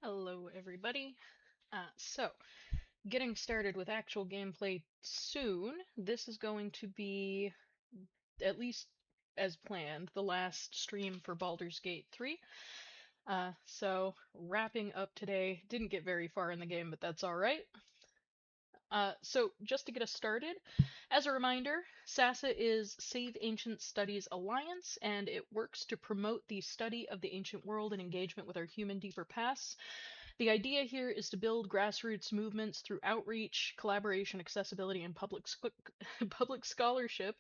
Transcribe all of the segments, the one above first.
Hello, everybody. Getting started with actual gameplay soon. This is going to be, at least as planned, the last stream for Baldur's Gate 3. Wrapping up today. Didn't get very far in the game, but that's alright. Just to get us started, as a reminder, SASA is Save Ancient Studies Alliance, and it works to promote the study of the ancient world and engagement with our human deeper pasts. The idea here is to build grassroots movements through outreach, collaboration, accessibility, and public scholarship,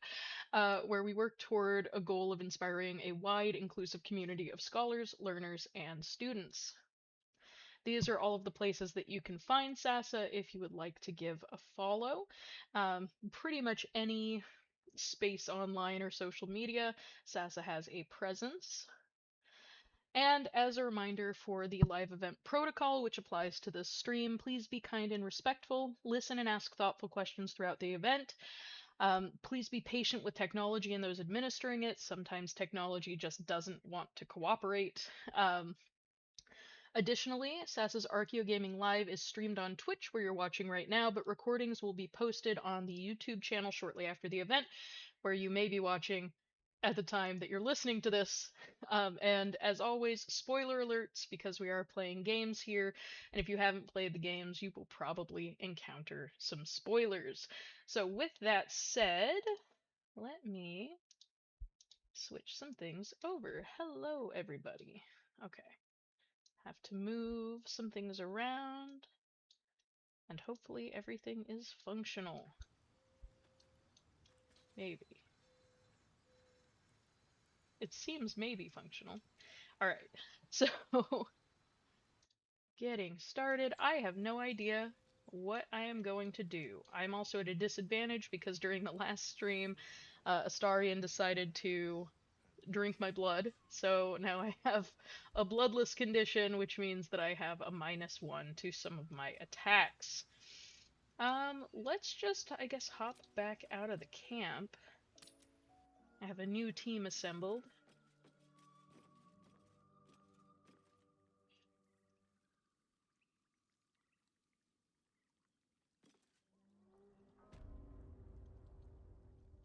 where we work toward a goal of inspiring a wide, inclusive community of scholars, learners, and students. These are all of the places that you can find SASA if you would like to give a follow. Pretty much any space online or social media, SASA has a presence. And as a reminder for the live event protocol, which applies to this stream, please be kind and respectful, listen and ask thoughtful questions throughout the event. Please be patient with technology and those administering it. Sometimes technology just doesn't want to cooperate. Additionally, SASA's Archaeogaming Live is streamed on Twitch, where you're watching right now, but recordings will be posted on the YouTube channel shortly after the event, where you may be watching at the time that you're listening to this. And as always, spoiler alerts, because we are playing games here, and if you haven't played the games, you will probably encounter some spoilers. So with that said, let me switch some things over. Hello, everybody. Okay. Have to move some things around, and hopefully everything is functional. Maybe. It seems maybe functional. Alright, so getting started. I have no idea what I am going to do. I'm also at a disadvantage because during the last stream, Astarion decided to drink my blood, so now I have a bloodless condition, which means that I have a -1 to some of my attacks. Let's just, I guess, hop back out of the camp. I have a new team assembled.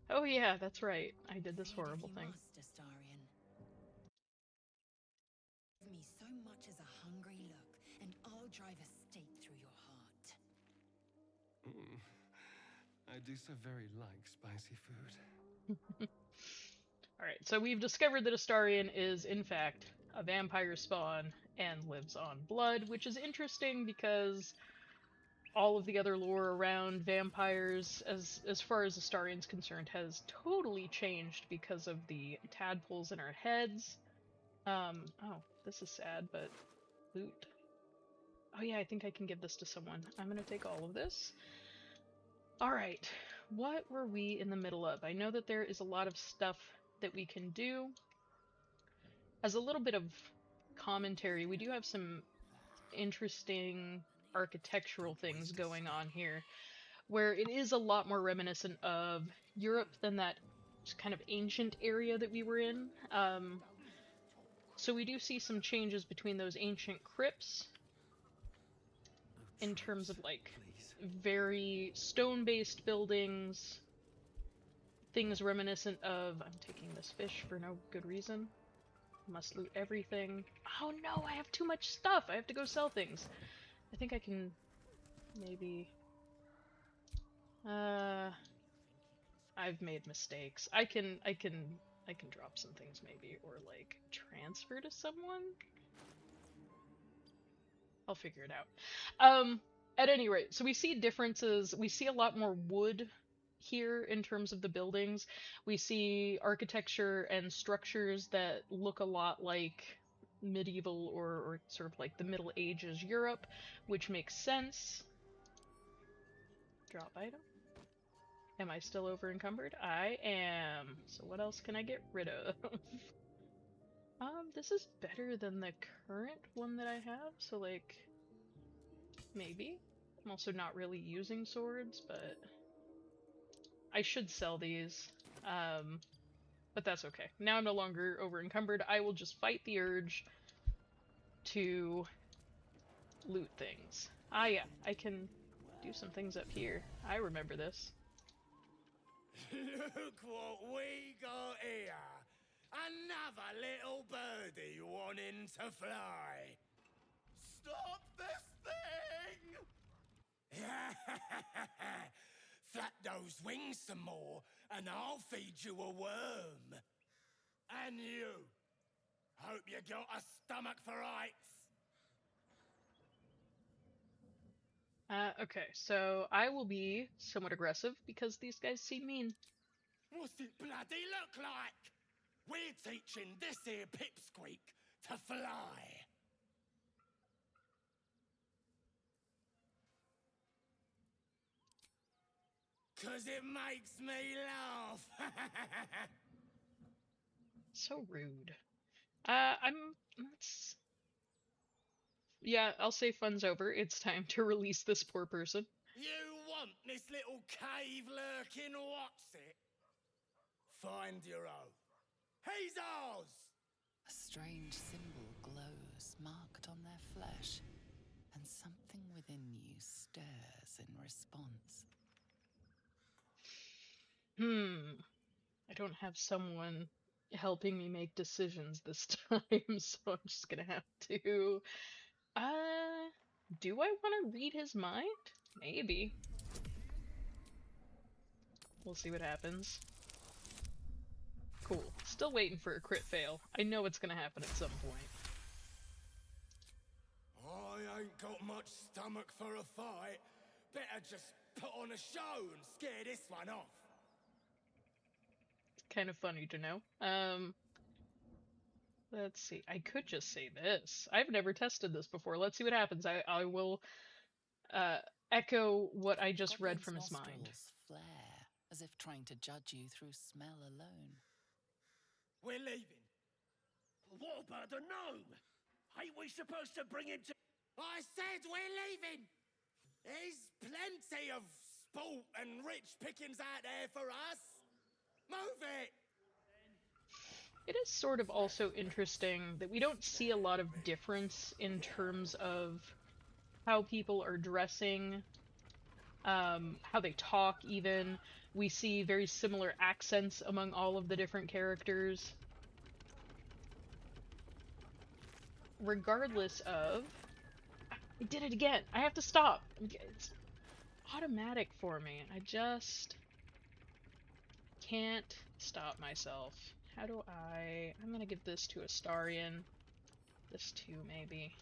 Oh yeah, that's right. I did this horrible thing. Astarion. Give me so much as a hungry look, and I'll drive a stake through your heart. I do so very like spicy food. Alright, so we've discovered that Astarion is, in fact, a vampire spawn and lives on blood, which is interesting because all of the other lore around vampires, as far as Astarion's concerned, has totally changed because of the tadpoles in our heads. Oh, this is sad, but loot. Oh yeah, I think I can give this to someone. I'm gonna take all of this. Alright, what were we in the middle of? I know that there is a lot of stuff that we can do. As a little bit of commentary, we do have some interesting architectural things going on here, where it is a lot more reminiscent of Europe than that kind of ancient area that we were in. So we do see some changes between those ancient crypts in terms of like very stone-based buildings, things reminiscent of, I'm taking this fish for no good reason. Must loot everything. Oh no, I have too much stuff. I have to go sell things. I think I can maybe I've made mistakes. I can drop some things maybe, or like transfer to someone. I'll figure it out. At any rate, so we see differences. We see a lot more wood here in terms of the buildings. We see architecture and structures that look a lot like medieval or sort of like the Middle Ages Europe, which makes sense. Drop item. Am I still over encumbered? I am. So what else can I get rid of? This is better than the current one that I have, so like, maybe. I'm also not really using swords, but I should sell these. But that's okay. Now I'm no longer over encumbered. I will just fight the urge to loot things. Ah, yeah, I can do some things up here. I remember this. Look what we got here! Another little birdie wanting to fly! Stop this thing! Flap those wings some more, and I'll feed you a worm. And you! Hope you got a stomach for heights! Okay, so I will be somewhat aggressive because these guys seem mean. What's it bloody look like? We're teaching this here pipsqueak to fly. 'Cause it makes me laugh. So rude. Let's... Yeah, I'll say fun's over. It's time to release this poor person. You want this little cave lurking what's it? Find your own. He's ours! A strange symbol glows, marked on their flesh, and something within you stirs in response. I don't have someone helping me make decisions this time, so I'm just gonna have to... do I want to read his mind? Maybe. We'll see what happens. Cool. Still waiting for a crit fail. I know it's gonna happen at some point. I ain't got much stomach for a fight. Better just put on a show and scare this one off. It's kind of funny to know. Let's see. I could just say this. I've never tested this before. Let's see what happens. I will echo what I just read from his mind. Nostrils flare, as if trying to judge you through smell alone. We're leaving. What about the gnome? Ain't we supposed to bring him to... I said we're leaving! There's plenty of sport and rich pickings out there for us. Move it! It is sort of also interesting that we don't see a lot of difference in terms of how people are dressing, how they talk even. We see very similar accents among all of the different characters. Regardless of... I did it again! I have to stop! It's automatic for me. I just can't stop myself. How do I... I'm gonna give this to Astarion. This too, maybe.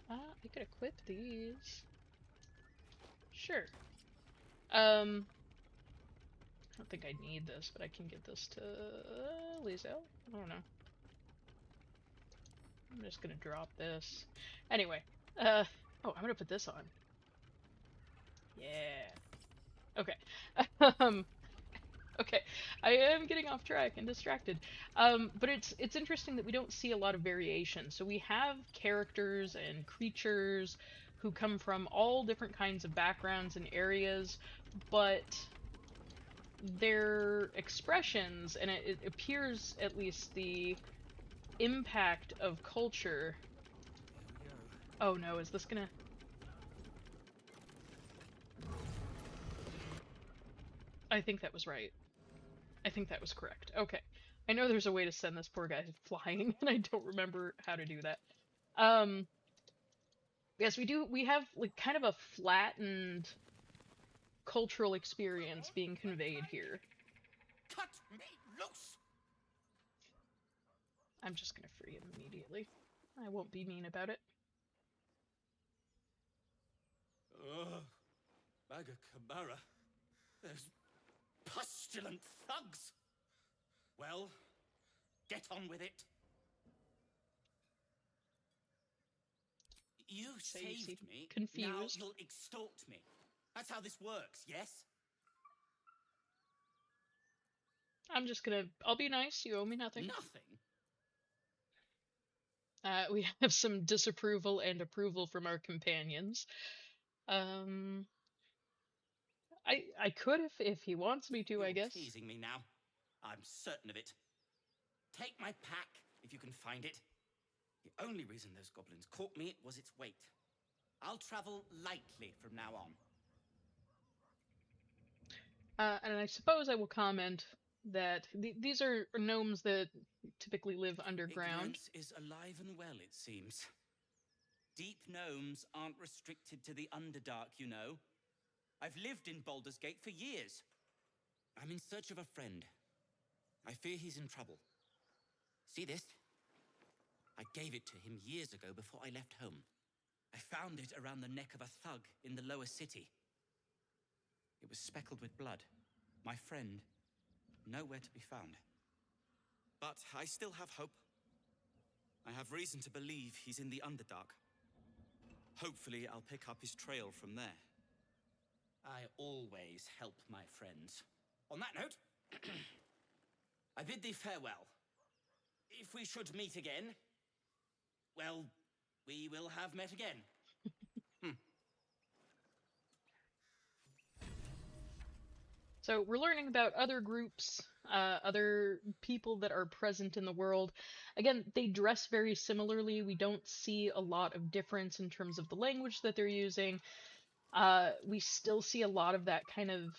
I could equip these. Sure. I don't think I need this, but I can get this to Lizelle? I don't know. I'm just gonna drop this. Anyway, oh, I'm gonna put this on. Yeah. Okay. Okay, I am getting off track and distracted. But it's interesting that we don't see a lot of variation. So we have characters and creatures who come from all different kinds of backgrounds and areas, but their expressions, and it appears at least the impact of culture... Oh no, is this gonna... I think that was right. I think that was correct. Okay. I know there's a way to send this poor guy flying, and I don't remember how to do that. Yes, we have like kind of a flattened cultural experience being conveyed here. Cut me loose! I'm just gonna free him immediately. I won't be mean about it. Ugh. Magacamara. There's pustulant thugs. Well, get on with it. You So you saved seem me. confused. Now you'll extort me. That's how this works, yes? I'm just gonna... I'll be nice, you owe me nothing. Nothing? We have some disapproval and approval from our companions. I could if he wants me to, You're I guess. teasing me now. I'm certain of it. Take my pack, if you can find it. The only reason those goblins caught me was its weight. I'll travel lightly from now on. And I suppose I will comment that these are gnomes that typically live underground. Ignorance is alive and well, it seems. Deep gnomes aren't restricted to the Underdark, you know. I've lived in Baldur's Gate for years. I'm in search of a friend. I fear he's in trouble. See this? I gave it to him years ago before I left home. I found it around the neck of a thug in the lower city. It was speckled with blood. My friend, nowhere to be found. But I still have hope. I have reason to believe he's in the Underdark. Hopefully, I'll pick up his trail from there. I always help my friends. On that note, I bid thee farewell. If we should meet again, well, we will have met again. So we're learning about other groups, other people that are present in the world. Again, they dress very similarly. We don't see a lot of difference in terms of the language that they're using. We still see a lot of that kind of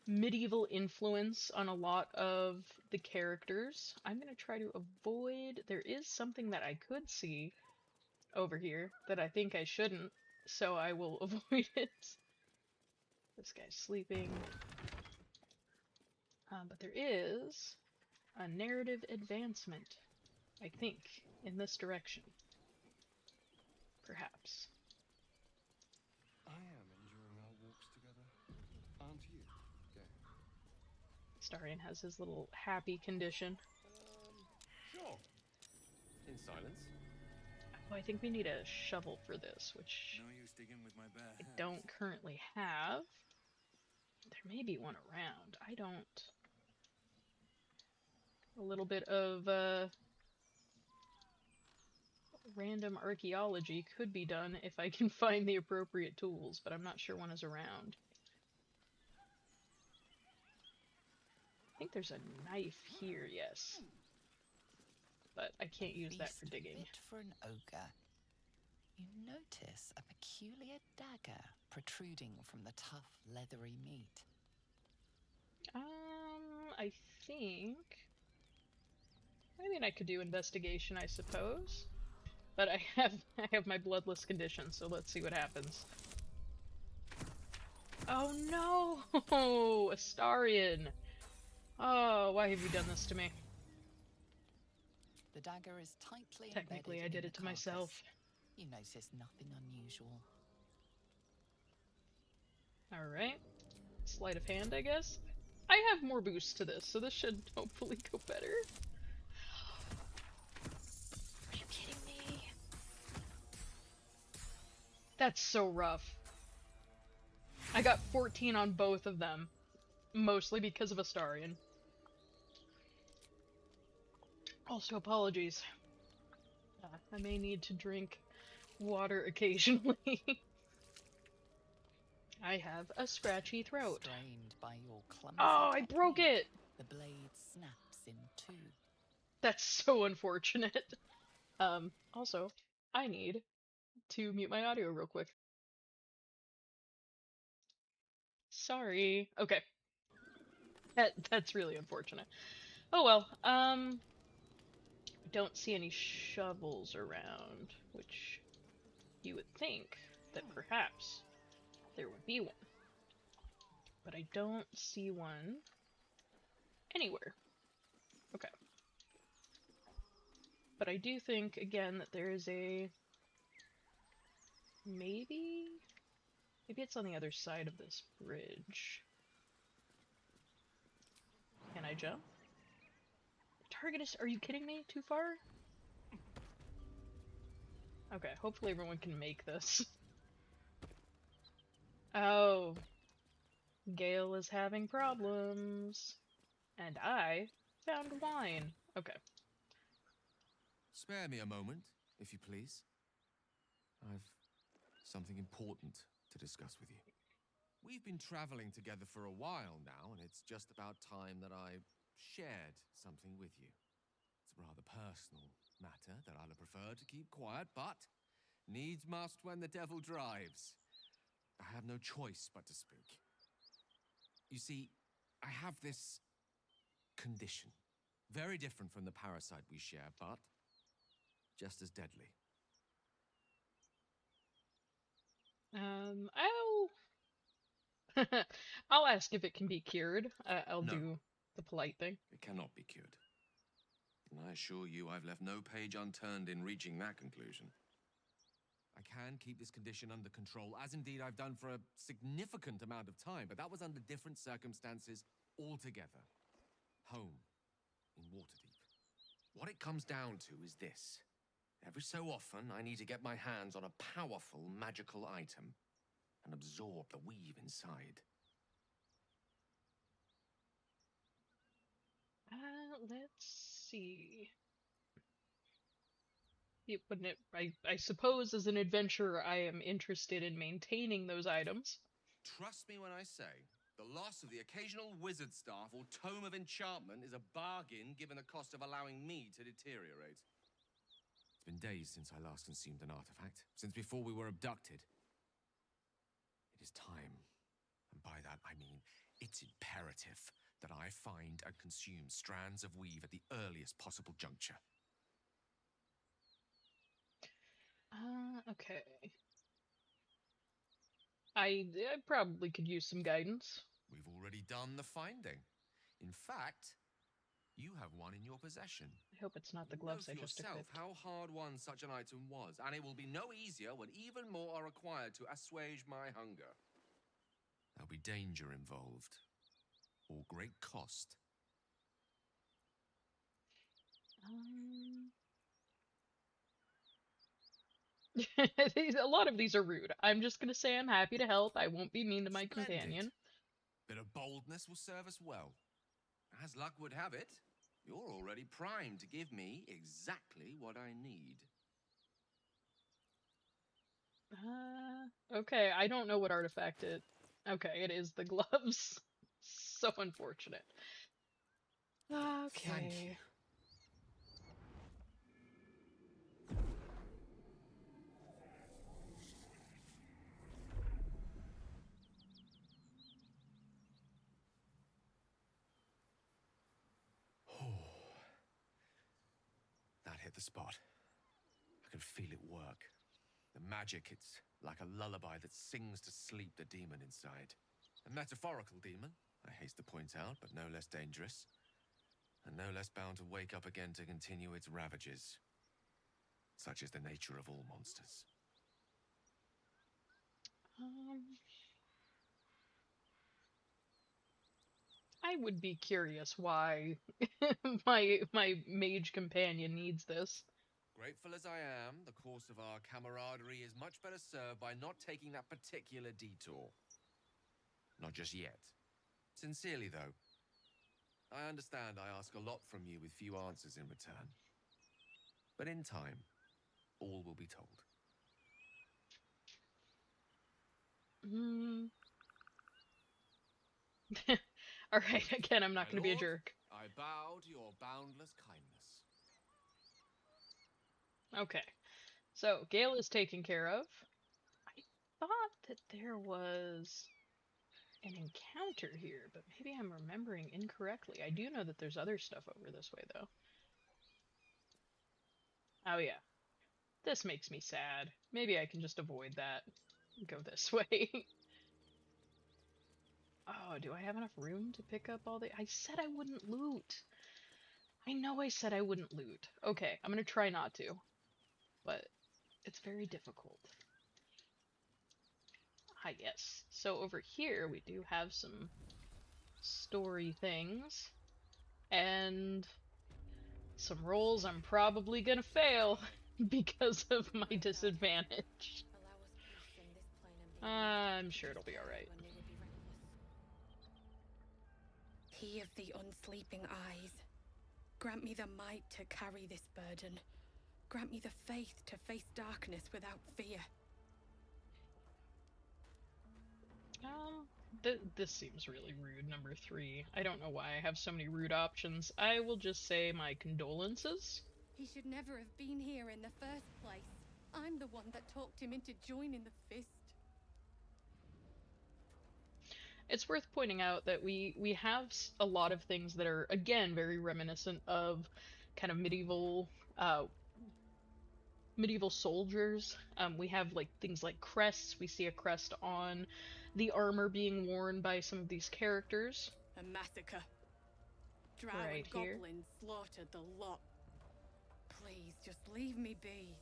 medieval influence on a lot of the characters. I'm going to try to avoid... There is something that I could see over here that I think I shouldn't, so I will avoid it. This guy's sleeping. But there is a narrative advancement, I think, in this direction. Perhaps. I am enjoying our walks together. Aren't you, Gale? Starion has his little happy condition. Sure. In silence. Oh, I think we need a shovel for this, which No use digging with my bare I hands. don't currently have. There may be one around. I don't... A little bit of random archaeology could be done if I can find the appropriate tools, but I'm not sure one is around. I think there's a knife here, yes. But I can't use that for digging. Fit for an ogre. You notice a peculiar dagger protruding from the tough, leathery meat. I think... I mean, I could do investigation, I suppose. But I have my bloodless condition, so let's see what happens. Oh no! Astarion! Oh, why have you done this to me? The dagger is tightly Technically, I embedded did in it the to myself. carcass. You notice nothing unusual. Alright. Sleight of hand, I guess? I have more boost to this, so this should hopefully go better. Are you kidding me? That's so rough. I got 14 on both of them. Mostly because of Astarion. Also, apologies. I may need to drink water occasionally. I have a scratchy throat. Strained by your clumsy Oh, I broke technique, it! The blade snaps in two. That's so unfortunate. Also, I need to mute my audio real quick. Sorry. Okay. That's really unfortunate. Oh well, don't see any shovels around, which you would think that perhaps there would be one. But I don't see one anywhere. Okay. But I do think, again, that there is a... Maybe it's on the other side of this bridge. Can I jump? Target is... Are you kidding me? Too far? Okay, hopefully everyone can make this. Oh. Gale is having problems. And I found wine. Okay. Spare me a moment, if you please. I've something important to discuss with you. We've been traveling together for a while now, and it's just about time that I shared something with you. rather personal matter that I'd have preferred to keep quiet, but needs must when the devil drives. I have no choice but to speak. You see, I have this condition. Very different from the parasite we share, but just as deadly. I'll ask if it can be cured. I'll No. do the polite thing. It cannot be cured. And I assure you I've left no page unturned in reaching that conclusion. I can keep this condition under control, as indeed I've done for a significant amount of time, but that was under different circumstances altogether. Home, in Waterdeep. What it comes down to is this. Every so often, I need to get my hands on a powerful magical item and absorb the weave inside. Let's see. I suppose as an adventurer, I am interested in maintaining those items. Trust me when I say, the loss of the occasional wizard staff or tome of enchantment is a bargain given the cost of allowing me to deteriorate. It's been days since I last consumed an artifact, since before we were abducted. It is time, and by that I mean it's imperative that I find and consume strands of weave at the earliest possible juncture. Okay. I probably could use some guidance. We've already done the finding. In fact, you have one in your possession. I hope it's not the You know gloves I for just yourself equipped. how hard won such an item was, and it will be no easier when even more are required to assuage my hunger. There'll be danger involved, or great cost. A lot of these are rude. I'm just gonna say I'm happy to help. I won't be mean to my Splendid. companion. Bit of boldness will serve us well. As luck would have it, you're already primed to give me exactly what I need. Okay, I don't know what artifact it... Okay, it is the gloves. So unfortunate. Okay. Thank you. That hit the spot. I can feel it work. The magic, it's like a lullaby that sings to sleep the demon inside. A metaphorical demon, I haste to point out, but no less dangerous. And no less bound to wake up again to continue its ravages. Such is the nature of all monsters. I would be curious why my mage companion needs this. Grateful as I am, the course of our camaraderie is much better served by not taking that particular detour. Not just yet. Sincerely, though. I understand I ask a lot from you with few answers in return. But in time, all will be told. Alright, again, I'm not My going to be a lord, jerk. I bow to your boundless kindness. Okay, so Gale is taken care of. I thought that there was an encounter here, but maybe I'm remembering incorrectly. I do know that there's other stuff over this way, though. Oh yeah. This makes me sad. Maybe I can just avoid that and go this way. Oh, do I have enough room to pick up all the... I said I wouldn't loot! I know I said I wouldn't loot. Okay, I'm gonna try not to. But it's very difficult. Ah, yes. So over here we do have some story things. And some rolls I'm probably gonna fail because of my disadvantage. I'm sure it'll be alright. He of the unsleeping eyes, grant me the might to carry this burden. Grant me the faith to face darkness without fear. This seems really rude, number 3. I don't know why I have so many rude options. I will just say my condolences. He should never have been here in the first place. I'm the one that talked him into joining the Fist. It's worth pointing out that we have a lot of things that are, again, very reminiscent of kind of medieval soldiers. We have like things like crests. We see a crest on the armor being worn by some of these characters. A massacre. Drow Right and here. goblins slaughtered the lot. Please, just leave me be.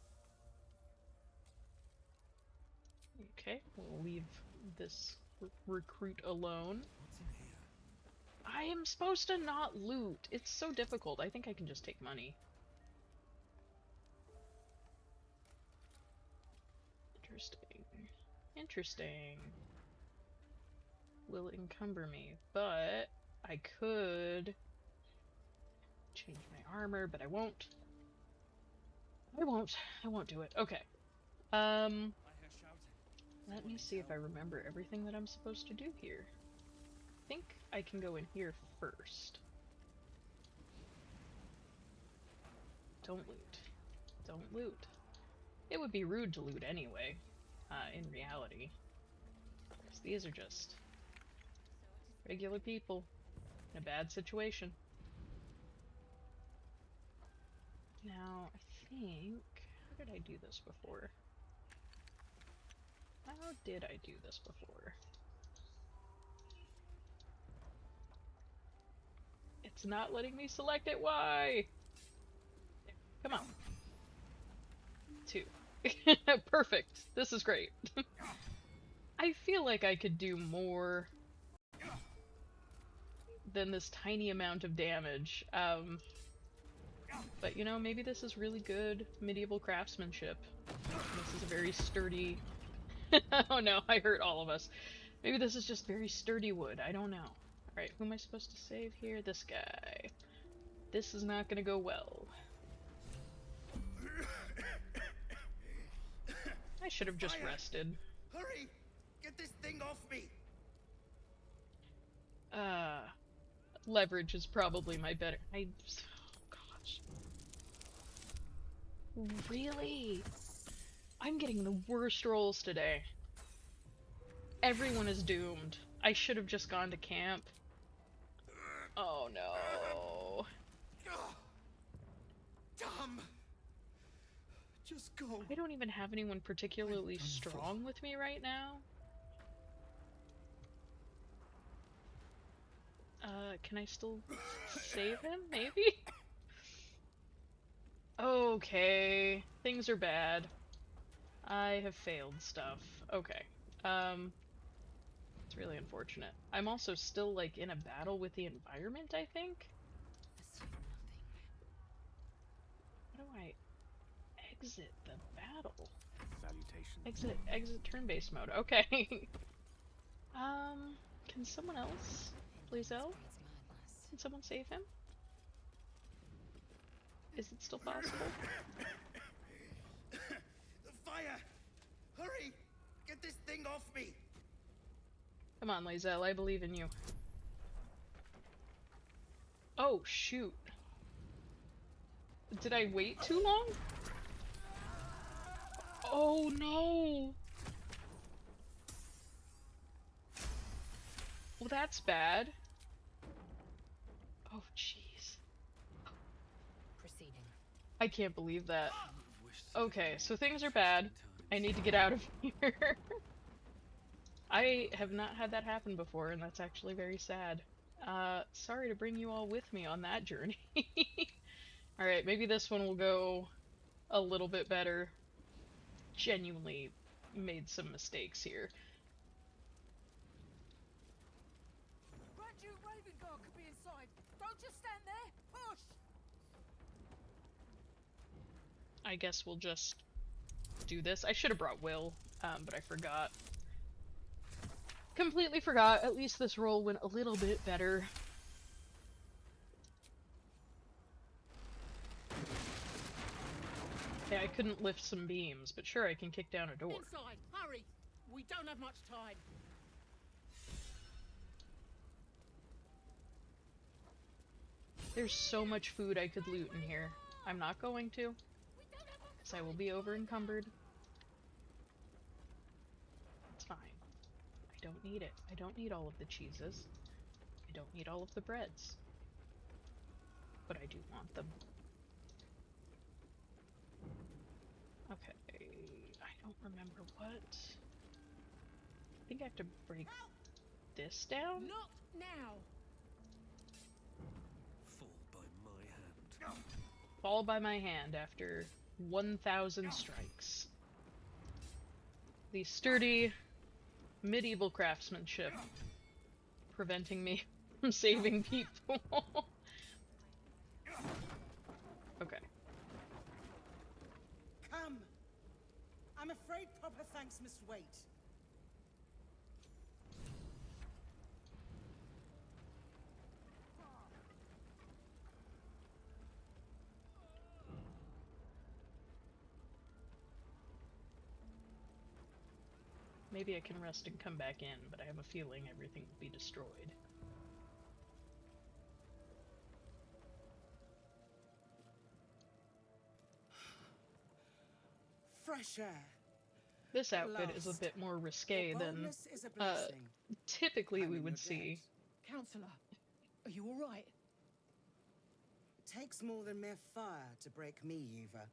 Okay, we'll leave this recruit alone. I am supposed to not loot. It's so difficult. I think I can just take money. Interesting. Interesting. Will encumber me, but I could change my armor, but I won't. I won't do it. Okay. Let me see if I remember everything that I'm supposed to do here. I think I can go in here first. Don't loot. Don't loot. It would be rude to loot anyway, in reality. Because these are just regular people in a bad situation. Now, I think... How did I do this before? How did I do this before? It's not letting me select it. Why? Come on. 2. Perfect. This is great. I feel like I could do more than this tiny amount of damage. But you know, maybe this is really good medieval craftsmanship. This is a very sturdy... Oh no, I hurt all of us. Maybe this is just very sturdy wood. I don't know. Alright, who am I supposed to save here? This guy. This is not gonna go well. I should have just rested. Hurry! Get this thing off me! Leverage is probably my better... oh gosh. Really? I'm getting the worst rolls today. Everyone is doomed. I should have just gone to camp. Oh no. Dumb! Just go. I don't even have anyone particularly strong with me right now. Can I still save him? Maybe? Okay. Things are bad. I have failed stuff. Okay. It's really unfortunate. I'm also still, like, in a battle with the environment, I think? How do I exit the battle? Salutations. Exit turn-based mode. Okay. Can someone else? Please, El? Can someone save him? Is it still possible? The fire! Hurry! Get this thing off me! Come on, Lae'zel, I believe in you. Oh, shoot. Did I wait too long? Oh, no! Well, that's bad. Oh, jeez. Proceeding. I can't believe that. Okay, so things are bad. I need to get out of here. I have not had that happen before, and that's actually very sad. Sorry to bring you all with me on that journey. Alright, maybe this one will go a little bit better. Genuinely made some mistakes here. Grand Duke Ravengard could be inside. Don't just stand there. Push! I guess we'll just do this. I should have brought Will, but I forgot. Completely forgot. At least this roll went a little bit better. Okay, I couldn't lift some beams, but sure I can kick down a door. Inside, hurry! We don't have much time. There's so much food I could loot in here. I'm not going to, because I will be over encumbered. It's fine. I don't need it. I don't need all of the cheeses. I don't need all of the breads. But I do want them. Okay, I don't remember what. I think I have to break this down? Not now. Fall by my hand. Fall by my hand after 1,000 strikes. The sturdy medieval craftsmanship preventing me from saving people. Okay. Come! I'm afraid proper thanks must wait. Maybe I can rest and come back in, but I have a feeling everything will be destroyed. Fresh air. This At outfit is a last. bit more Your risque than boldness is a blessing. typically I'm we in would your see. debt. Counselor, are you all right? It takes more than mere fire to break me, Eva.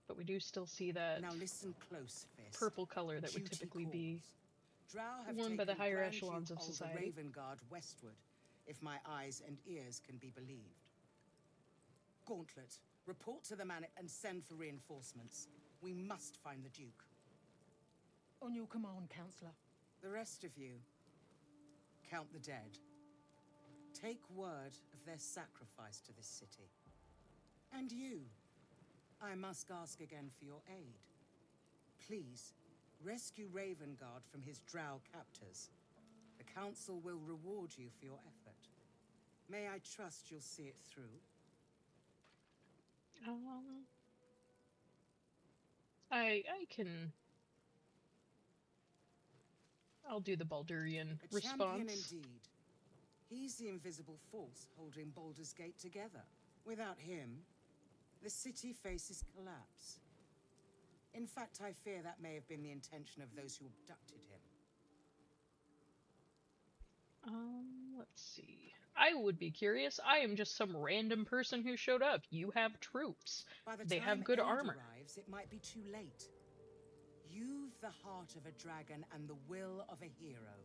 But we do still see that Now listen close, Fist. purple color that would Duty typically be calls. Drow have worn by the taken higher Grand echelons Duke of Olga society. Ravengard westward, if my eyes and ears can be believed. Gauntlet, report to the Manet and send for reinforcements. We must find the Duke. On your command, Counselor. The rest of you, count the dead. Take word of their sacrifice to this city. And you, I must ask again for your aid. Please, rescue Ravengard from his drow captors. The Council will reward you for your effort. May I trust you'll see it through? I can. I'll do the Baldurian A champion response. indeed. He's the invisible force holding Baldur's Gate together. Without him, the city faces collapse. In fact, I fear that may have been the intention of those who abducted him. Let's see. I would be curious. I am just some random person who showed up. You have troops. By the They time have good aid armor. arrives, it might be too late. You've the heart of a dragon and the will of a hero.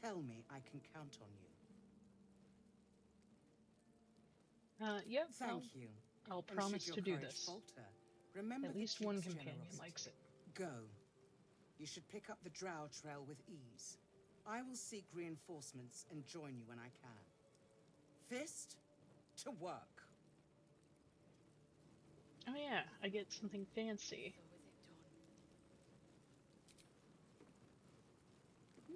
Tell me I can count on you. Yep. Thank you. I'll And promise should to your do courage this. falter, remember At the least one Duke's companion generosity. likes it. Go. You should pick up the drow trail with ease. I will seek reinforcements and join you when I can. Fist, to work. Oh yeah, I get something fancy.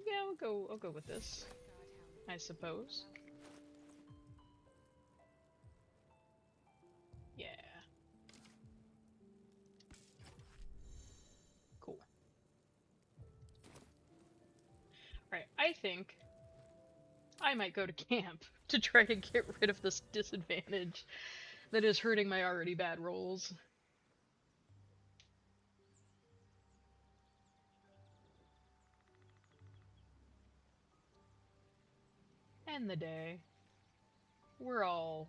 Yeah, I'll go with this. I suppose. Yeah. Cool. Alright, I think I might go to camp to try to get rid of this disadvantage that is hurting my already bad rolls. End the day. We're all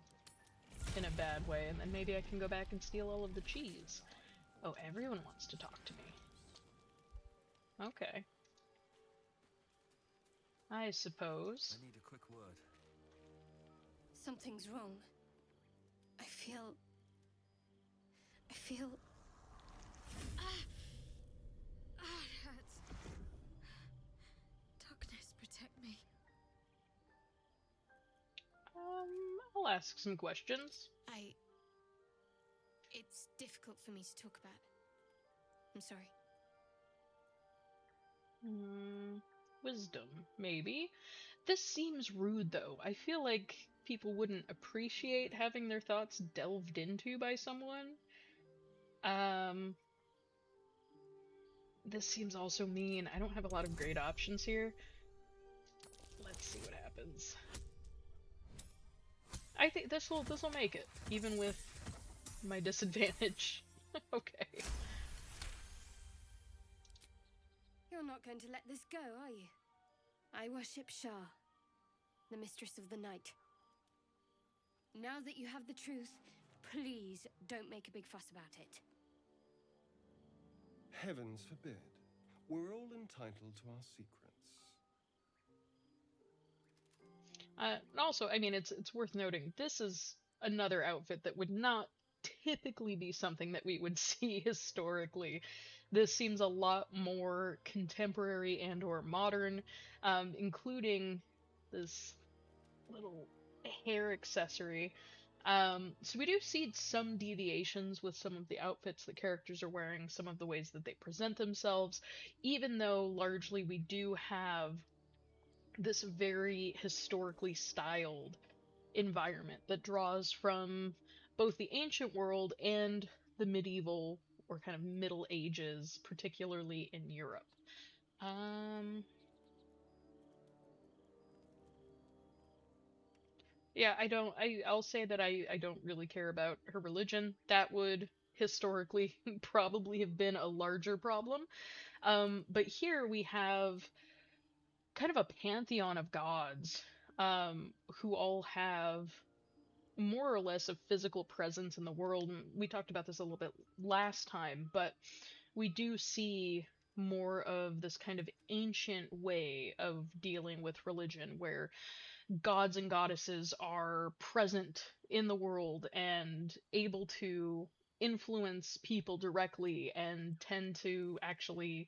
in a bad way, and then maybe I can go back and steal all of the cheese. Oh, everyone wants to talk to me. Okay. I suppose. I need a quick word. Something's wrong. I feel... it hurts. Darkness, protect me. I'll ask some questions. It's difficult for me to talk about. I'm sorry. Wisdom, maybe. This seems rude, though. I feel like people wouldn't appreciate having their thoughts delved into by someone. This seems also mean. I don't have a lot of great options here. Let's see what happens. I think this'll make it, even with my disadvantage. Okay. You're not going to let this go, are you? I worship Shah, the mistress of the night. Now that you have the truth, please don't make a big fuss about it. Heavens forbid. We're all entitled to our secrets. And also, I mean, it's worth noting, this is another outfit that would not typically be something that we would see historically. This seems a lot more contemporary and or modern, including this little hair accessory. So we do see some deviations with some of the outfits that characters are wearing, some of the ways that they present themselves, even though largely we do have this very historically styled environment that draws from both the ancient world and the medieval or kind of Middle Ages, particularly in Europe. Yeah, I'll say that I don't really care about her religion. That would historically probably have been a larger problem. But here we have kind of a pantheon of gods, who all have more or less a physical presence in the world. And we talked about this a little bit last time, but we do see more of this kind of ancient way of dealing with religion where gods and goddesses are present in the world and able to influence people directly and tend to actually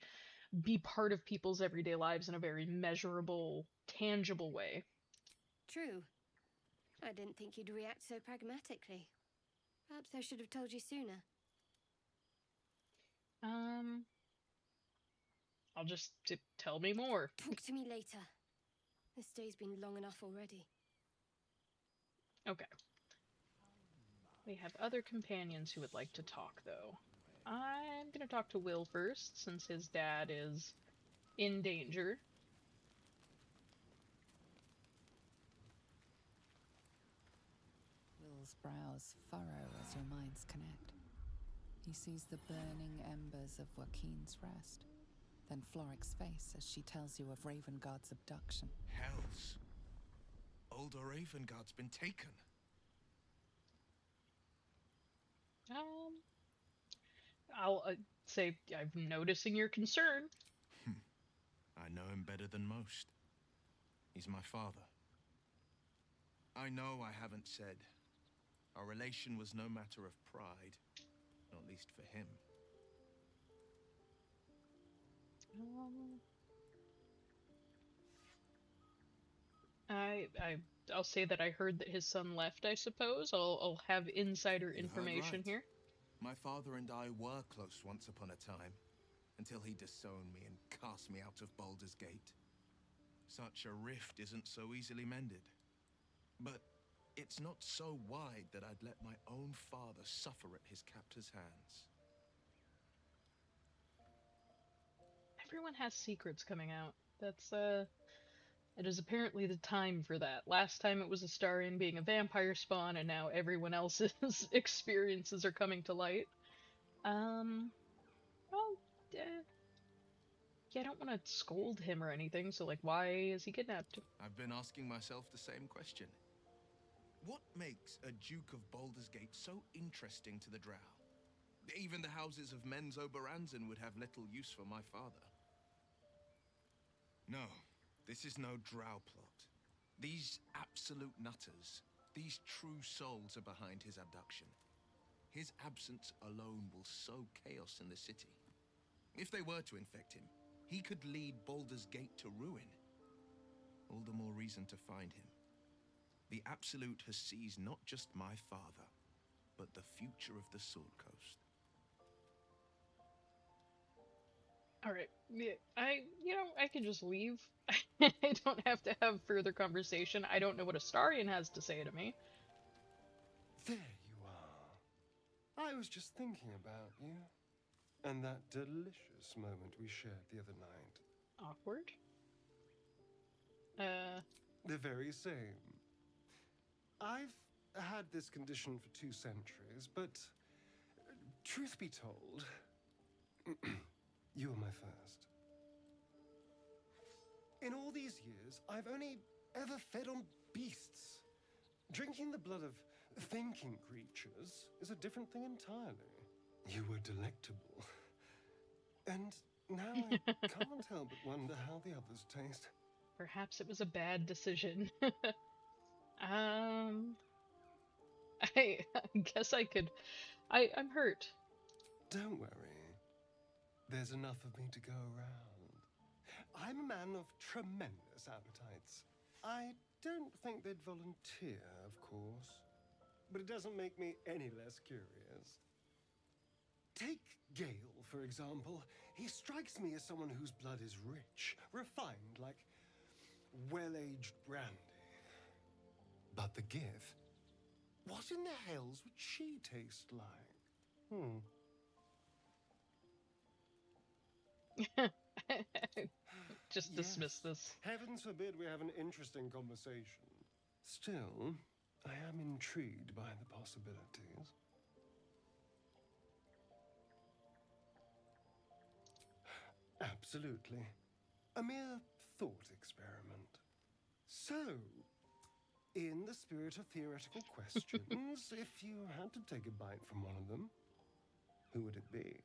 be part of people's everyday lives in a very measurable, tangible way. True. I didn't think you'd react so pragmatically. Perhaps I should have told you sooner. I'll just tell me more. Talk to me later. This day's been long enough already. Okay. We have other companions who would like to talk, though. I'm gonna talk to Will first, since his dad is in danger. Will's brows furrow as your minds connect. He sees the burning embers of Joaquin's rest, then Floric's face as she tells you of Ravengard's abduction. Hells. Older Ravengard's been taken. I'll say I'm noticing your concern. I know him better than most. He's my father. I know I haven't said. Our relation was no matter of pride, not least for him. I'll say that I heard that his son left, I suppose. I'll have insider information right. here. My father and I were close once upon a time, until he disowned me and cast me out of Baldur's Gate. Such a rift isn't so easily mended. But it's not so wide that I'd let my own father suffer at his captor's hands. Everyone has secrets coming out. It is apparently the time for that. Last time it was Astarion being a vampire spawn, and now everyone else's experiences are coming to light. Well, yeah, I don't want to scold him or anything, so, like, why is he kidnapped? I've been asking myself the same question. What makes a Duke of Baldur's Gate so interesting to the Drow? Even the houses of Men's Oberanzan would have little use for my father. No, this is no Drow plot. These absolute nutters, these true souls are behind his abduction. His absence alone will sow chaos in the city. If they were to infect him, he could lead Baldur's Gate to ruin. All the more reason to find him. The Absolute has seized not just my father, but the future of the Sword Coast. Alright, yeah, I can just leave. I don't have to have further conversation. I don't know what Astarion has to say to me. There you are. I was just thinking about you. And that delicious moment we shared the other night. Awkward? The very same. I've had this condition for 2 centuries, but truth be told, you were my first. In all these years, I've only ever fed on beasts. Drinking the blood of thinking creatures is a different thing entirely. You were delectable. And now I can't help but wonder how the others taste. Perhaps it was a bad decision. I guess I could. I'm hurt. Don't worry. There's enough of me to go around. I'm a man of tremendous appetites. I don't think they'd volunteer, of course. But it doesn't make me any less curious. Take Gale, for example. He strikes me as someone whose blood is rich, refined, like well-aged brandy. But the Gith? What in the hells would she taste like? Just dismiss this. Heavens forbid we have an interesting conversation. Still, I am intrigued by the possibilities. Absolutely. A mere thought experiment. So, in the spirit of theoretical questions, if you had to take a bite from one of them, who would it be?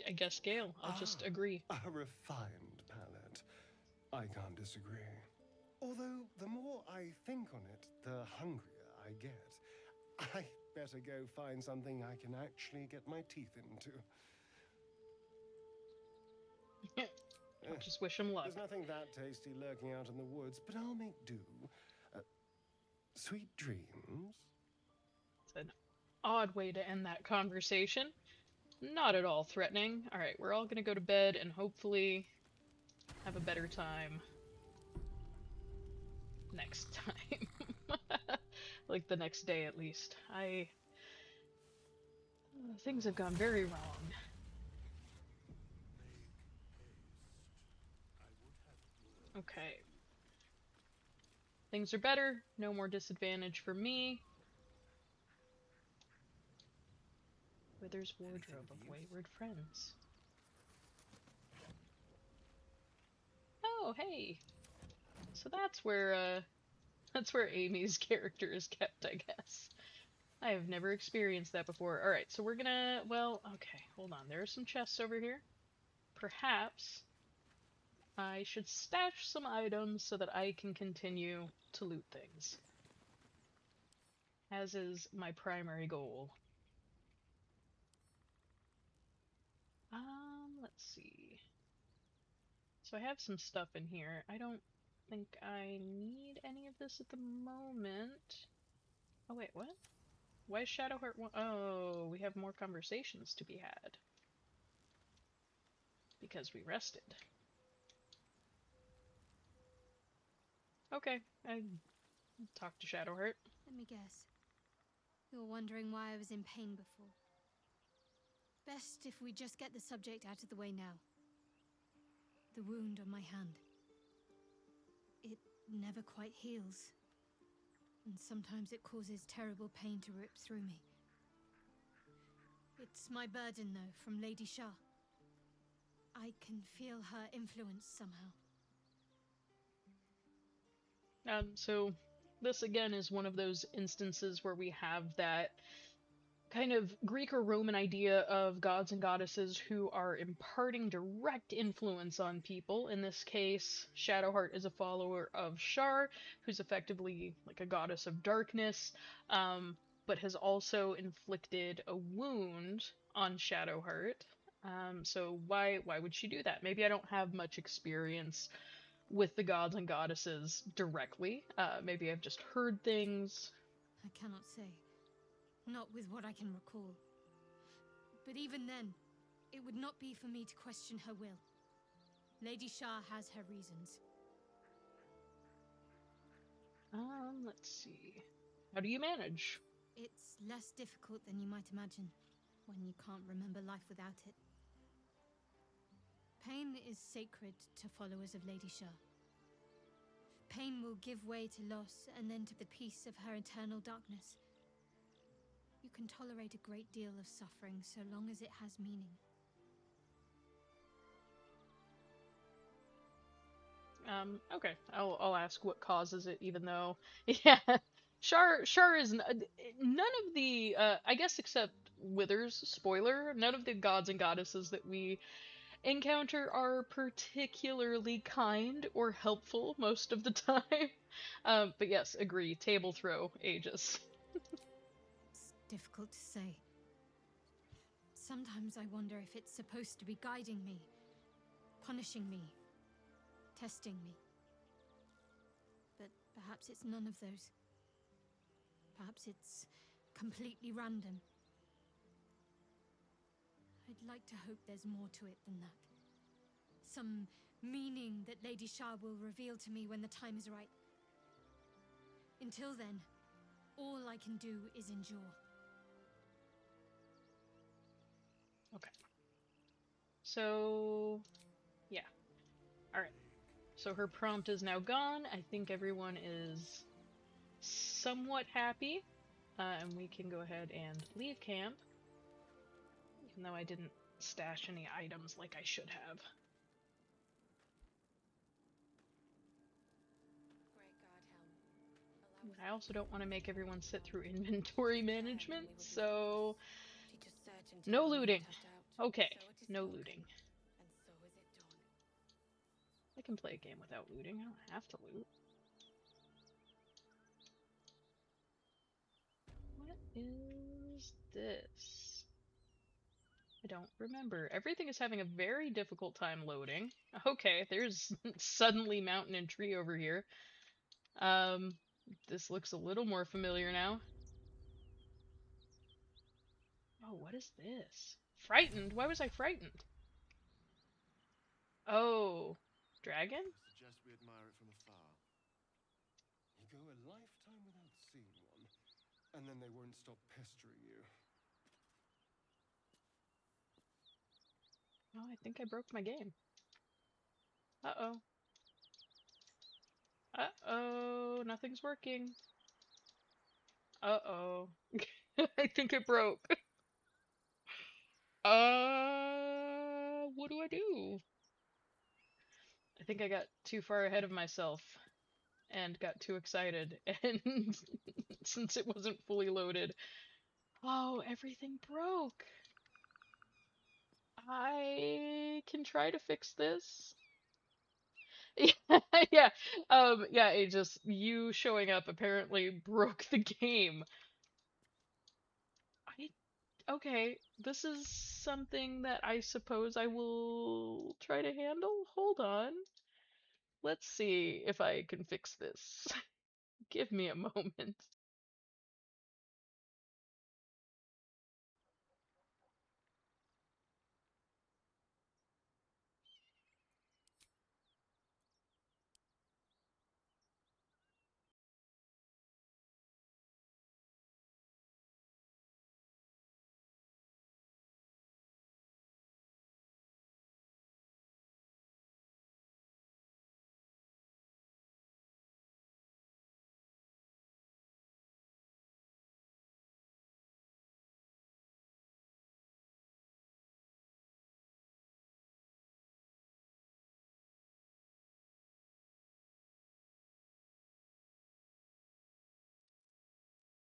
I guess Gale. I'll just agree. A refined palate. I can't disagree. Although, the more I think on it, the hungrier I get. I better go find something I can actually get my teeth into. I'll just wish him luck. There's nothing that tasty lurking out in the woods, but I'll make do. Sweet dreams. It's an odd way to end that conversation. Not at all threatening. Alright, we're all gonna go to bed and hopefully have a better time next time. Like the next day at least. Things have gone very wrong. Okay. Things are better. No more disadvantage for me. Wither's Wardrobe of Wayward Friends. Oh, hey! So that's where Amy's character is kept, I guess. I have never experienced that before. Alright, so we're gonna... Well, okay, hold on. There are some chests over here. Perhaps I should stash some items so that I can continue to loot things. As is my primary goal. Let's see. So I have some stuff in here. I don't think I need any of this at the moment. Oh wait, what? Why is Shadowheart one? Oh, we have more conversations to be had. Because we rested. Okay, I talked to Shadowheart. Let me guess. You're wondering why I was in pain before. Best if we just get the subject out of the way now. The wound on my hand. It never quite heals. And sometimes it causes terrible pain to rip through me. It's my burden, though, from Lady Shah. I can feel her influence somehow. So this again is one of those instances where we have that kind of Greek or Roman idea of gods and goddesses who are imparting direct influence on people. In this case, Shadowheart is a follower of Shar, who's effectively like a goddess of darkness, but has also inflicted a wound on Shadowheart. So why would she do that? Maybe I don't have much experience with the gods and goddesses directly. Maybe I've just heard things. I cannot say. Not with what I can recall. But even then, it would not be for me to question her will. Lady Shah has her reasons. Let's see. How do you manage? It's less difficult than you might imagine, when you can't remember life without it. Pain is sacred to followers of Lady Shah. Pain will give way to loss and then to the peace of her eternal darkness. You can tolerate a great deal of suffering so long as it has meaning. Okay. I'll ask what causes it, even though, yeah, Shar is none of the, I guess except Withers, spoiler, none of the gods and goddesses that we encounter are particularly kind or helpful most of the time. But yes, agree, table throw, Aegis. It's difficult to say. Sometimes I wonder if it's supposed to be guiding me, punishing me, testing me. But perhaps it's none of those. Perhaps it's completely random. I'd like to hope there's more to it than that. Some meaning that Lady Shah will reveal to me when the time is right. Until then, all I can do is endure. Okay. So, yeah. Alright. So her prompt is now gone. I think everyone is somewhat happy. And we can go ahead and leave camp. Even though I didn't stash any items like I should have. I also don't want to make everyone sit through inventory management, so no looting. Okay, no looting. I can play a game without looting. I don't have to loot. What is this? I don't remember. Everything is having a very difficult time loading. Okay, there's suddenly mountain and tree over here. This looks a little more familiar now. Oh, what is this? Frightened? Why was I frightened? Oh, dragon? I suggest we admire it from afar. You go a lifetime without seeing one, and then they won't stop pestering you. Oh, I think I broke my game. Uh-oh. Uh-oh, nothing's working. Uh-oh. I think it broke. What do I do? I think I got too far ahead of myself and got too excited, and since it wasn't fully loaded. Oh, everything broke. I can try to fix this. Yeah, yeah. Yeah, it just you showing up apparently broke the game. Okay, this is something that I suppose I will try to handle. Hold on. Let's see if I can fix this. Give me a moment.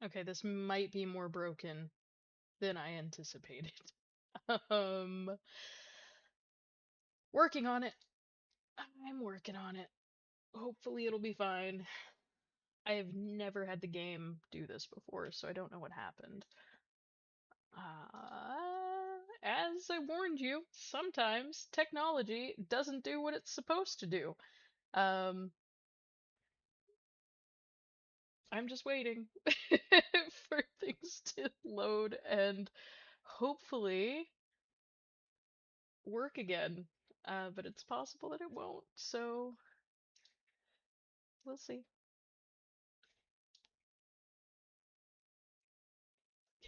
Okay, this might be more broken than I anticipated. um, Working on it. I'm working on it. Hopefully it'll be fine. I have never had the game do this before, so I don't know what happened. As I warned you, sometimes technology doesn't do what it's supposed to do. I'm just waiting for things to load and hopefully work again. But it's possible that it won't, so we'll see.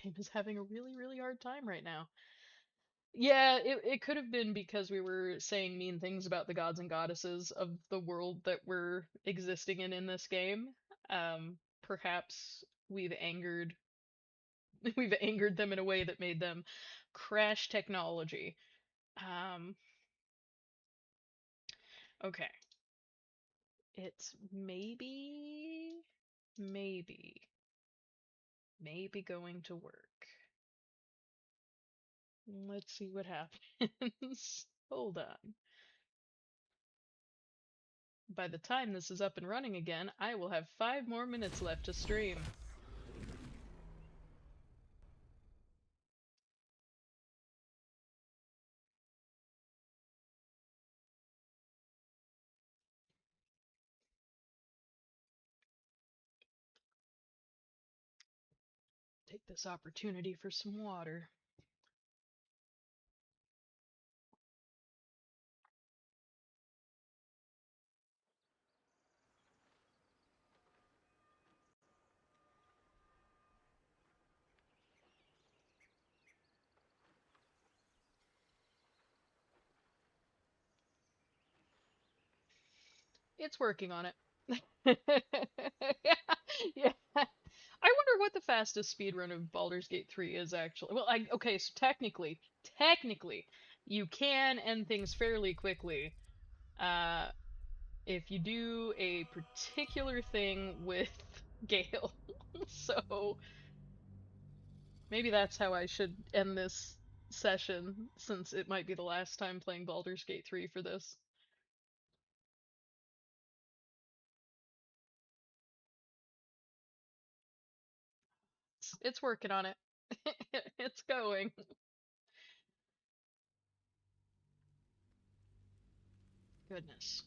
Game is having a really, really hard time right now. Yeah, it could have been because we were saying mean things about the gods and goddesses of the world that we're existing in this game. Perhaps we've angered we've angered them in a way that made them crash technology. Um, okay. It's maybe going to work. Let's see what happens. Hold on. By the time this is up and running again, I will have 5 more minutes left to stream. Take this opportunity for some water. It's working on it. Yeah. I wonder what the fastest speedrun of Baldur's Gate 3 is actually. Well, okay, so technically, you can end things fairly quickly. If you do a particular thing with Gale. So maybe that's how I should end this session, since it might be the last time playing Baldur's Gate 3 for this. It's working on it. It's going. Goodness.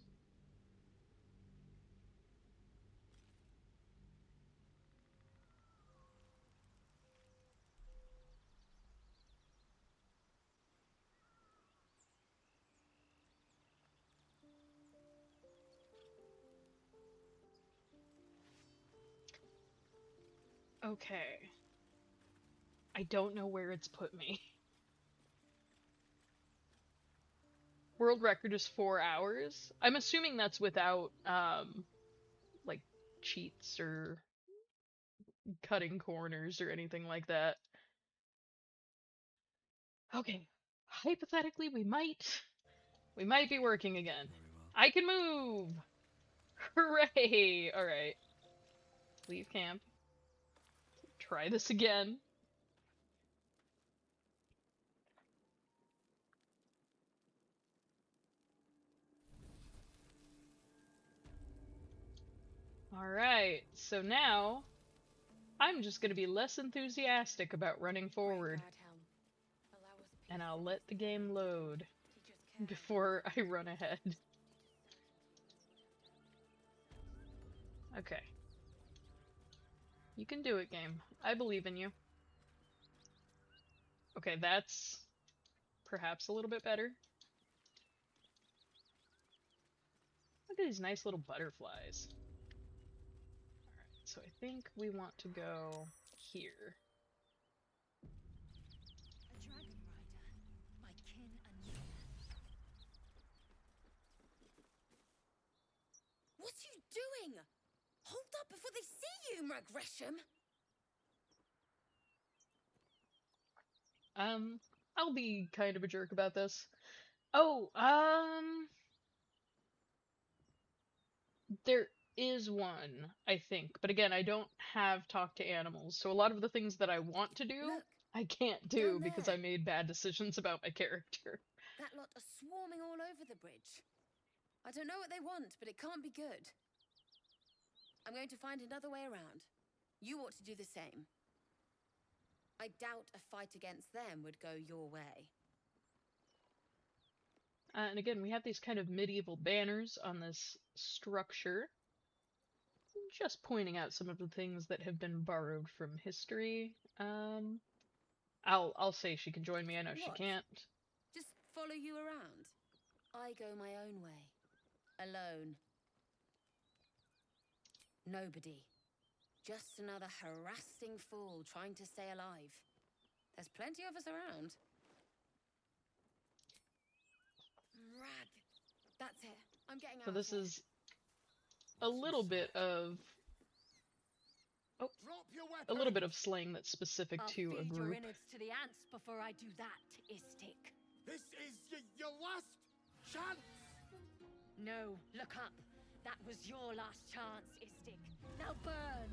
Okay. I don't know where it's put me. World record is 4 hours. I'm assuming that's without, like, cheats or cutting corners or anything like that. Okay. Hypothetically, we might be working again. I can move! Hooray! Alright. Leave camp. Try this again. Alright, so now I'm just gonna be less enthusiastic about running forward. And I'll let the game load before I run ahead. Okay. You can do it, game. I believe in you. Okay, that's perhaps a little bit better. Look at these nice little butterflies. Alright, so I think we want to go here. A dragon rider, my kin and What are you doing? Hold up before they see you, Mag Gresham! I'll be kind of a jerk about this. Oh, there is one, I think. But again, I don't have talk to animals, so a lot of the things that I want to do, Look, I can't do because I made bad decisions about my character. that lot are swarming all over the bridge. I don't know what they want, but it can't be good. I'm going to find another way around. You ought to do the same. I doubt a fight against them would go your way. And again, we have these kind of medieval banners on this structure. Just pointing out some of the things that have been borrowed from history. I'll say she can join me. I know she can't. Just follow you around. I go my own way. Alone. Nobody. Just another harassing fool trying to stay alive. There's plenty of us around. I'm getting out So of this here. is a little bit of Drop your weapon. a little bit of slang that's specific I'll to a feed your group. innards to the ants before I do that, Istik. This is your last chance. No, look up. That was your last chance, Istik. Now burn.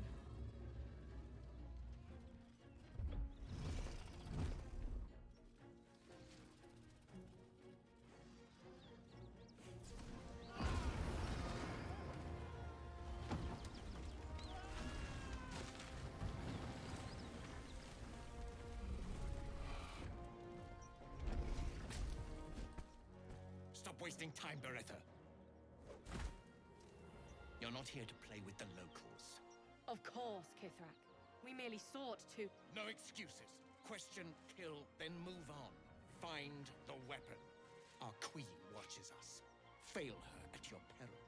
Stop wasting time, Beretta. You're not here to play with the locals. Of course, Kithrak. We merely sought to... No excuses. Question, kill, then move on. Find the weapon. Our queen watches us. Fail her at your peril.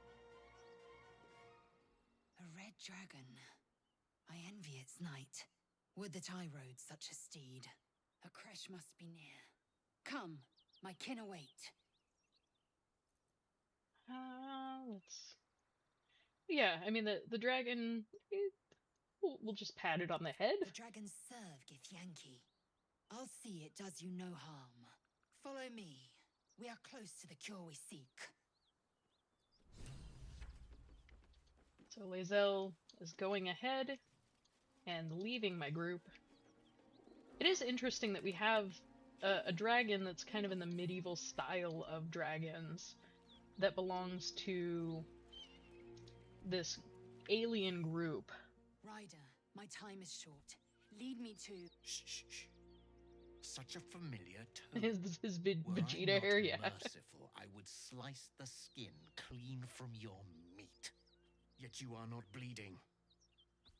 A red dragon. I envy its knight. Would that I rode such a steed. A crash must be near. Come, my kin await. Let's. Yeah, I mean the dragon. We'll just pat it on the head. The dragons serve Githyanki. I'll see it does you no harm. Follow me. We are close to the cure we seek. So Lae'zel is going ahead and leaving my group. It is interesting that we have a dragon that's kind of in the medieval style of dragons that belongs to this alien group. Ryder, my time is short. Lead me to... Shh, shh, shh. Such a familiar tone. His Were Vegeta I not hair, yeah. merciful, I would slice the skin clean from your meat. Yet you are not bleeding.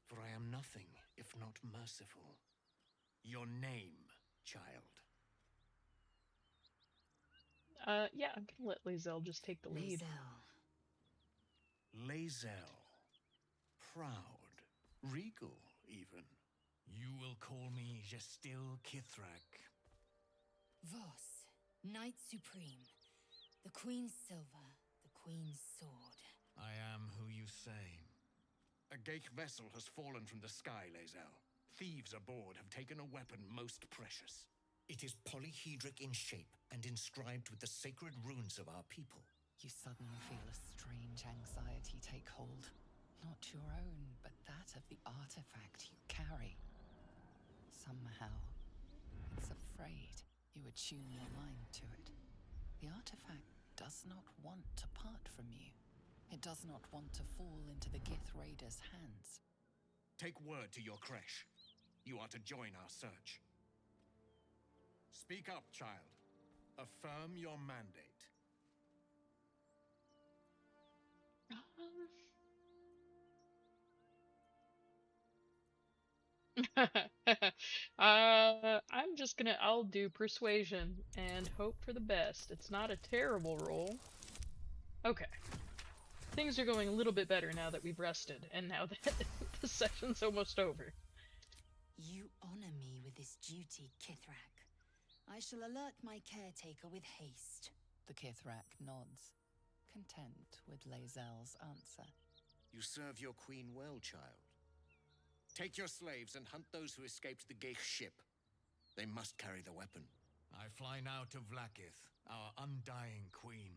For I am nothing if not merciful. Your name, child. Yeah, I'm gonna let Lae'zel just take the lead. Lae'zel. Proud. Regal, even. You will call me Gestil Kithrak. Voss, Knight Supreme. The Queen's silver, the Queen's sword. I am who you say. A Geich vessel has fallen from the sky, Lae'zel. Thieves aboard have taken a weapon most precious. It is polyhedric in shape and inscribed with the sacred runes of our people. You suddenly feel a strange anxiety take hold. Not your own, but that of the artifact you carry. Somehow, it's afraid you attune your mind to it. The artifact does not want to part from you. It does not want to fall into the Gith Raiders' hands. Take word to your creche. You are to join our search. Speak up, child. Affirm your mandate. I'll do persuasion and hope for the best. It's not a terrible roll. Okay. Things are going a little bit better now that we've rested, and now that the session's almost over. You honor me with this duty, Kithrak. I shall alert my caretaker with haste. The Kithrak nods, content with Lae'zel's answer. You serve your queen well, child. Take your slaves and hunt those who escaped the Geich ship. They must carry the weapon. I fly now to Vlaakith, our undying queen.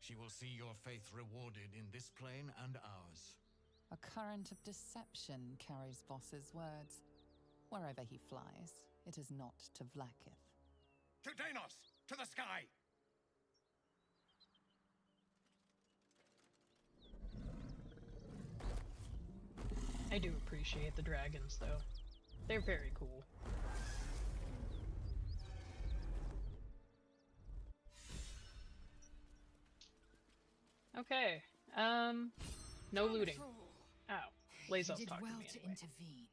She will see your faith rewarded in this plane and ours. A current of deception carries Voss's words. Wherever he flies, it is not to Vlaakith. To Danos! To the sky! I do appreciate the dragons, though. They're very cool. Okay, no looting. Ow. Lae'zel's You did talking well to me to anyway. intervene,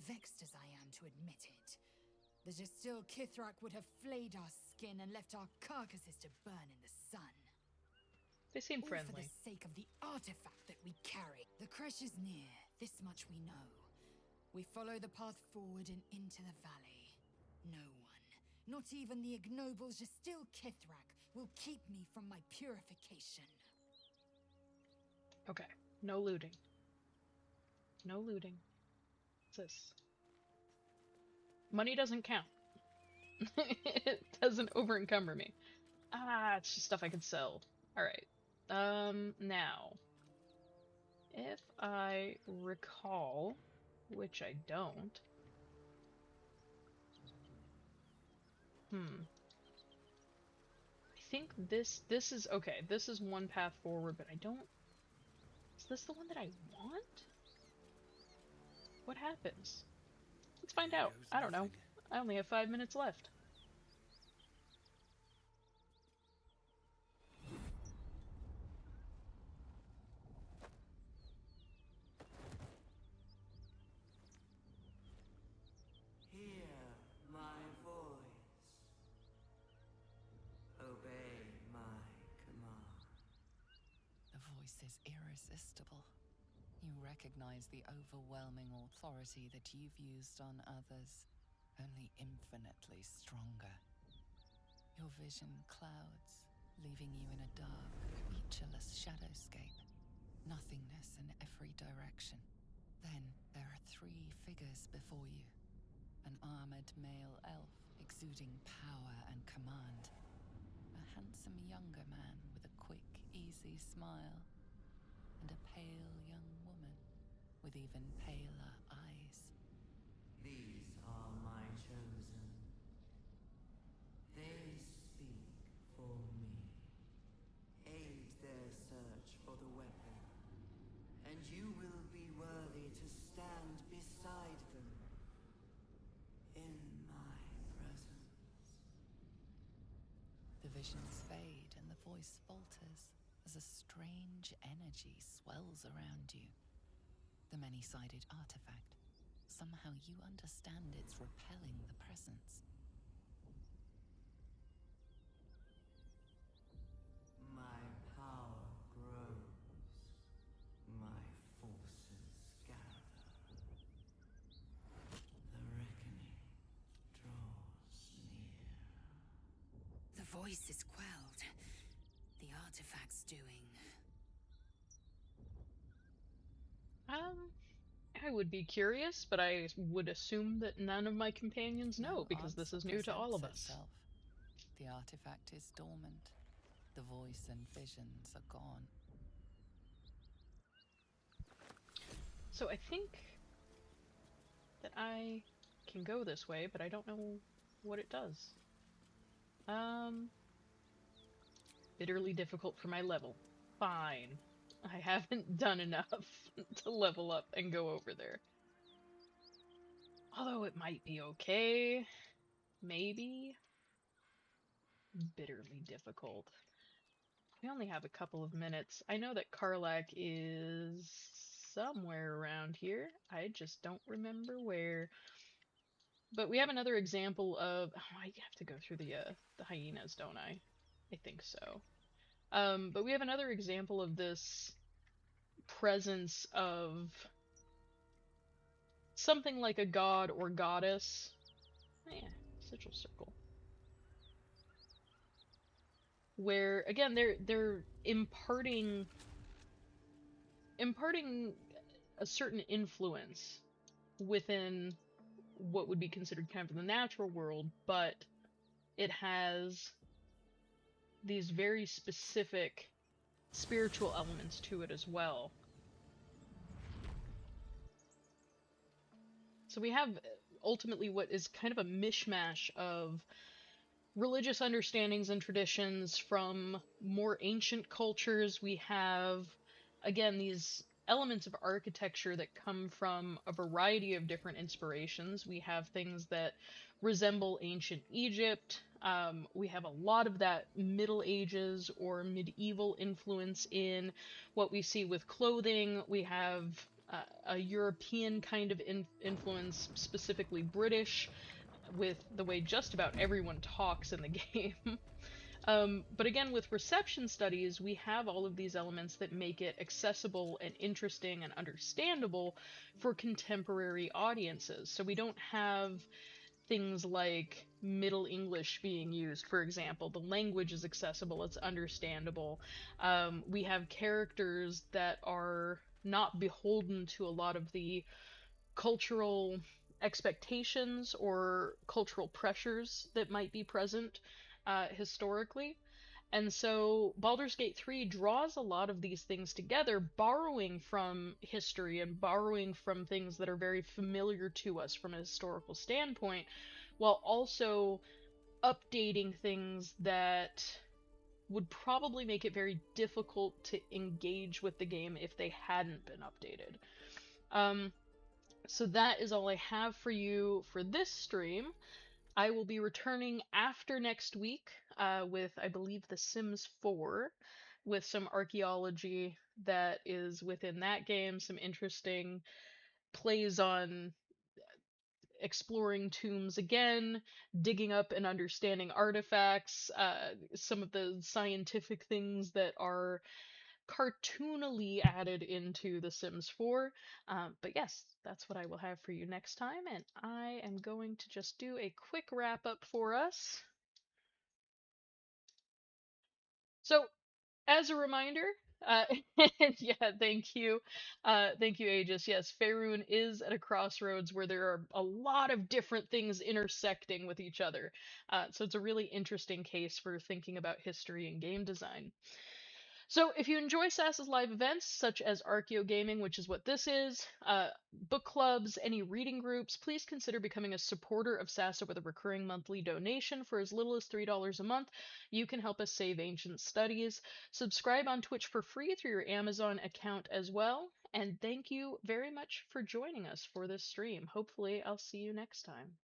vexed as I am to admit it. The Gestil Kithrak would have flayed our skin and left our carcasses to burn in the sun. They seem All for friendly. the sake of the artifact that we carry. The creche is near, this much we know. We follow the path forward and into the valley. No one, not even the ignoble Gestil Kithrak, will keep me from my purification. Okay, no looting. No looting. What's this? Money doesn't count. It doesn't over-encumber me. Ah, it's just stuff I can sell. Alright. Now. If I recall, which I don't. I think this is okay. This is one path forward, but I don't. Is this the one that I want? What happens? Let's find out. I don't know. I only have 5 minutes left. Hear my voice. Obey my command. The voice is irresistible. You recognize the overwhelming authority that you've used on others, only infinitely stronger. Your vision clouds, leaving you in a dark, featureless shadowscape. Nothingness in every direction. Then there are 3 figures before you. An armored male elf exuding power and command. A handsome younger man with a quick, easy smile. And a pale young woman with even paler eyes. These are my chosen. They speak for me. Aid their search for the weapon, and you will be worthy to stand beside them in my presence. The visions fade and the voice falters as a strange energy swells around you. The many-sided artifact. Somehow you understand it's repelling the presence. My power grows. My forces gather. The reckoning draws near. The voice is quelled. The artifact's doing. I would be curious, but I would assume that none of my companions know, because this is new to all of us. Itself. The artifact is dormant. The voice and visions are gone. So I think that I can go this way, but I don't know what it does. Bitterly difficult for my level. Fine. I haven't done enough to level up and go over there. Although it might be okay. Maybe. Bitterly difficult. We only have a couple of minutes. I know that Karlak is somewhere around here. I just don't remember where. But we have another example of... Oh, I have to go through the hyenas, don't I? I think so. But we have another example of this presence of something like a god or goddess. Yeah, sigil circle. Where again they're imparting a certain influence within what would be considered kind of the natural world, but it has these very specific spiritual elements to it as well. So we have ultimately what is kind of a mishmash of religious understandings and traditions from more ancient cultures. We have, again, these elements of architecture that come from a variety of different inspirations. We have things that resemble ancient Egypt. We have a lot of that Middle Ages or medieval influence in what we see with clothing. We have a European kind of influence, specifically British, with the way just about everyone talks in the game. But again, with reception studies, we have all of these elements that make it accessible and interesting and understandable for contemporary audiences. So we don't have things like Middle English being used, for example. The language is accessible, it's understandable. We have characters that are not beholden to a lot of the cultural expectations or cultural pressures that might be present historically. And so Baldur's Gate 3 draws a lot of these things together, borrowing from history and borrowing from things that are very familiar to us from a historical standpoint, while also updating things that would probably make it very difficult to engage with the game if they hadn't been updated. So that is all I have for you for this stream. I will be returning after next week with, I believe, The Sims 4, with some archaeology that is within that game, some interesting plays on exploring tombs again, digging up and understanding artifacts, some of the scientific things that are cartoonily added into The Sims 4. But yes, that's what I will have for you next time, and I am going to just do a quick wrap up for us. So, as a reminder, yeah, thank you. Thank you, Aegis. Yes, Faerun is at a crossroads where there are a lot of different things intersecting with each other. So it's a really interesting case for thinking about history and game design. So if you enjoy SAS's live events, such as Archaeogaming, which is what this is, book clubs, any reading groups, please consider becoming a supporter of SASA with a recurring monthly donation for as little as $3 a month. You can help us save ancient studies. Subscribe on Twitch for free through your Amazon account as well. And thank you very much for joining us for this stream. Hopefully I'll see you next time.